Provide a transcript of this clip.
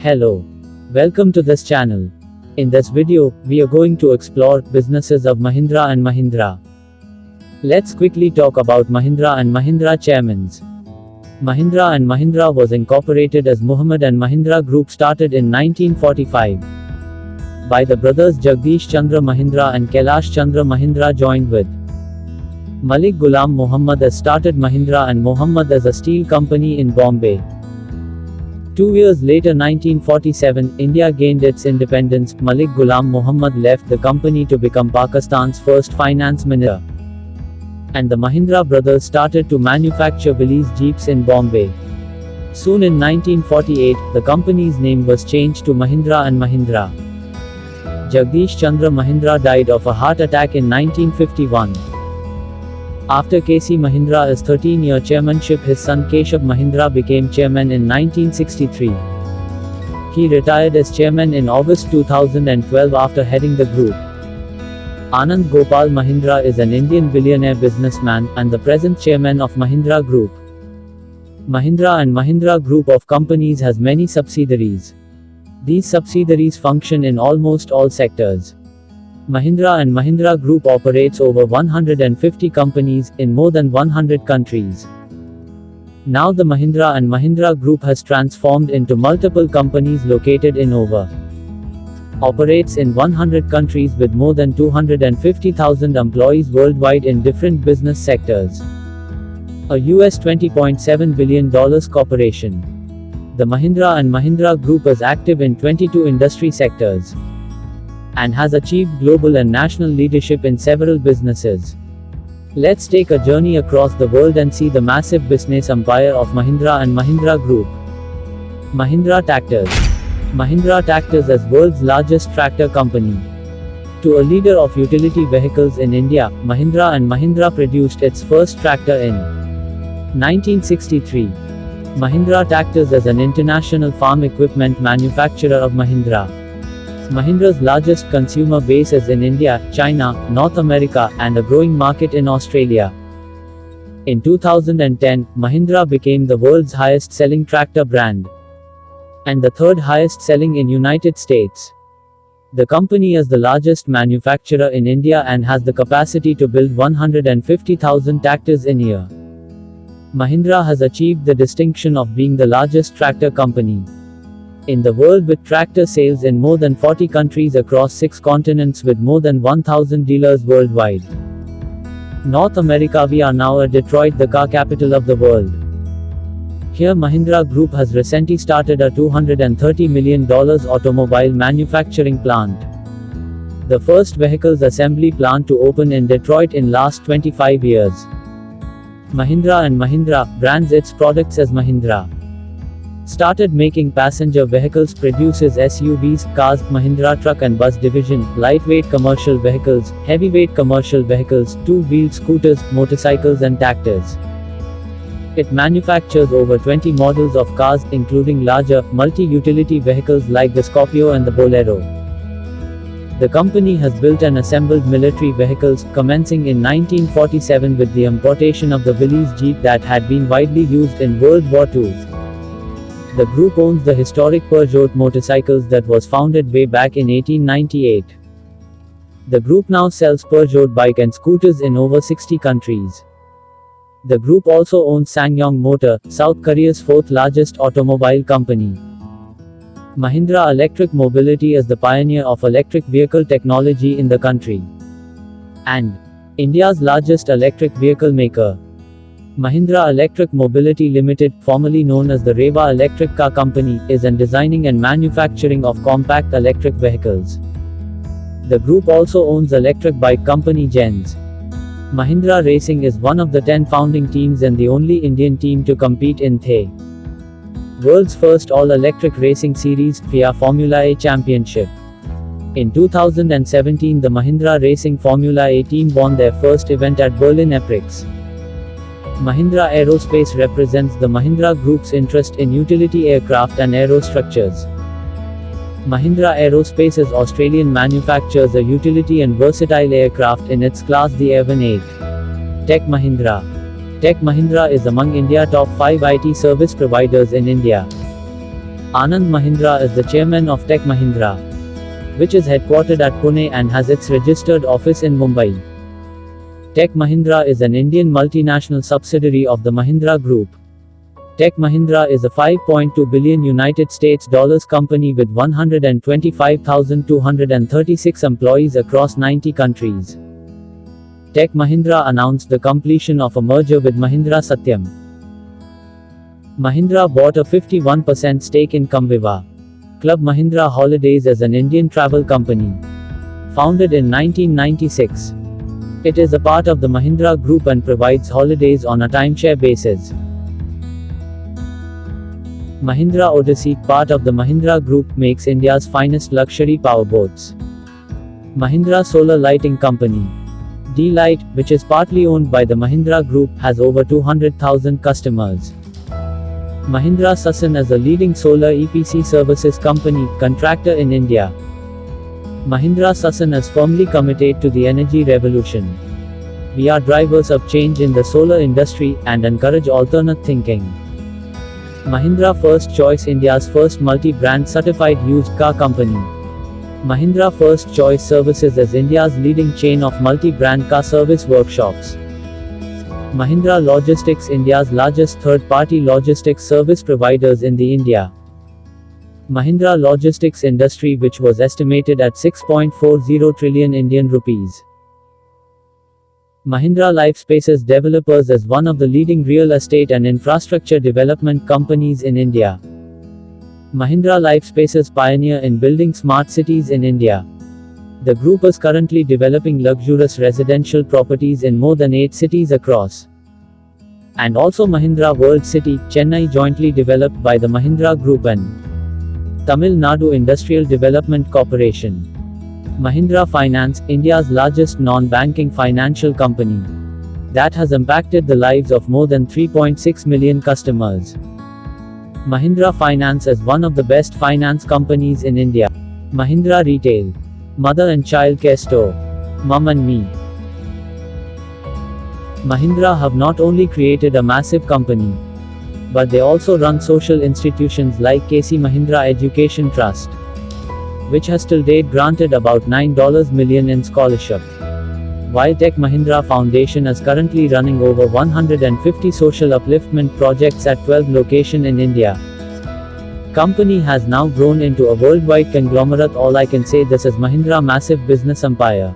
Hello. Welcome to this channel. In this video, we are going to explore businesses of Mahindra & Mahindra. Let's quickly talk about Mahindra & Mahindra chairmans. Mahindra & Mahindra was incorporated as Muhammad & Mahindra Group started in 1945 by the brothers Jagdish Chandra Mahindra and Kailash Chandra Mahindra joined with Malik Ghulam Muhammad as started Mahindra & Muhammad as a steel company in Bombay. 2 years later 1947, India gained its independence. Malik Ghulam Muhammad left the company to become Pakistan's first finance minister. And the Mahindra brothers started to manufacture Willys Jeeps in Bombay. Soon in 1948, the company's name was changed to Mahindra & Mahindra. Jagdish Chandra Mahindra died of a heart attack in 1951. After K.C. Mahindra's 13-year chairmanship, his son Keshab Mahindra became chairman in 1963. He retired as chairman in August 2012 after heading the group. Anand Gopal Mahindra is an Indian billionaire businessman, and the present chairman of Mahindra Group. Mahindra & Mahindra Group of companies has many subsidiaries. These subsidiaries function in almost all sectors. Mahindra & Mahindra Group operates over 150 companies, in more than 100 countries. Now the Mahindra & Mahindra Group has transformed into multiple companies located in operates in 100 countries with more than 250,000 employees worldwide in different business sectors. A US $20.7 billion corporation. The Mahindra & Mahindra Group is active in 22 industry sectors and has achieved global and national leadership in several businesses. Let's take a journey across the world and see the massive business empire of Mahindra & Mahindra Group. Mahindra Tractors. Mahindra Tractors is world's largest tractor company. To a leader of utility vehicles in India, Mahindra & Mahindra produced its first tractor in 1963. Mahindra Tractors is an international farm equipment manufacturer of Mahindra. Mahindra's largest consumer base is in India, China, North America, and a growing market in Australia. In 2010, Mahindra became the world's highest-selling tractor brand and the third highest-selling in United States. The company is the largest manufacturer in India and has the capacity to build 150,000 tractors in a year. Mahindra has achieved the distinction of being the largest tractor company in the world with tractor sales in more than 40 countries across 6 continents with more than 1,000 dealers worldwide. North America. We are now at Detroit, the car capital of the world. Here Mahindra Group has recently started a $230 million automobile manufacturing plant. The first vehicles assembly plant to open in Detroit in last 25 years. Mahindra & Mahindra brands its products as Mahindra. Started making passenger vehicles, produces SUVs, cars, Mahindra Truck and Bus Division, lightweight commercial vehicles, heavyweight commercial vehicles, two-wheeled scooters, motorcycles and tractors. It manufactures over 20 models of cars, including larger, multi-utility vehicles like the Scorpio and the Bolero. The company has built and assembled military vehicles, commencing in 1947 with the importation of the Willys Jeep that had been widely used in World War II. The group owns the historic Peugeot motorcycles that was founded way back in 1898. The group now sells Peugeot bike and scooters in over 60 countries. The group also owns SsangYong Motor, South Korea's fourth largest automobile company. Mahindra Electric Mobility is the pioneer of electric vehicle technology in the country and India's largest electric vehicle maker. Mahindra Electric Mobility Limited, formerly known as the Rewa Electric Car Company, is in designing and manufacturing of compact electric vehicles. The group also owns electric bike company Gens. Mahindra Racing is one of the 10 founding teams and the only Indian team to compete in the world's first all-electric racing series, FIA Formula A Championship. In 2017, the Mahindra Racing Formula A team won their first event at Berlin Apex. Mahindra Aerospace represents the Mahindra Group's interest in utility aircraft and aerostructures. Mahindra Aerospace is Australian manufactures a utility and versatile aircraft in its class, the Airvan 8. Tech Mahindra. Tech Mahindra is among India's top 5 IT service providers in India. Anand Mahindra is the chairman of Tech Mahindra, which is headquartered at Pune and has its registered office in Mumbai. Tech Mahindra is an Indian multinational subsidiary of the Mahindra Group. Tech Mahindra is a $5.2 billion United States dollars company with 125,236 employees across 90 countries. Tech Mahindra announced the completion of a merger with Mahindra Satyam. Mahindra bought a 51% stake in Comviva. Club Mahindra Holidays is an Indian travel company. Founded in 1996. It is a part of the Mahindra Group and provides holidays on a timeshare basis. Mahindra Odyssey, part of the Mahindra Group, makes India's finest luxury powerboats. Mahindra Solar Lighting Company. D-Light, which is partly owned by the Mahindra Group, has over 200,000 customers. Mahindra Susten is a leading solar EPC services company, contractor in India. Mahindra Susten is firmly committed to the energy revolution. We are drivers of change in the solar industry and encourage alternate thinking. Mahindra First Choice, India's first multi-brand certified used car company. Mahindra First Choice Services is India's leading chain of multi-brand car service workshops. Mahindra Logistics, India's largest third-party logistics service providers in the India. Mahindra Logistics industry, which was estimated at 6.40 trillion Indian rupees. Mahindra Lifespaces Developers is one of the leading real estate and infrastructure development companies in India. Mahindra Lifespaces pioneer in building smart cities in India. The group is currently developing luxurious residential properties in more than 8 cities across. And also Mahindra World City, Chennai, jointly developed by the Mahindra Group and Tamil Nadu Industrial Development Corporation. Mahindra Finance, India's largest non-banking financial company, that has impacted the lives of more than 3.6 million customers. Mahindra Finance is one of the best finance companies in India. Mahindra Retail. Mother and child care store. Mum and Me. Mahindra have not only created a massive company, but they also run social institutions like KC Mahindra Education Trust, which has till date granted about $9 million in scholarship. While Tech Mahindra Foundation is currently running over 150 social upliftment projects at 12 locations in India. Company has now grown into a worldwide conglomerate. All I can say, this is Mahindra massive business empire.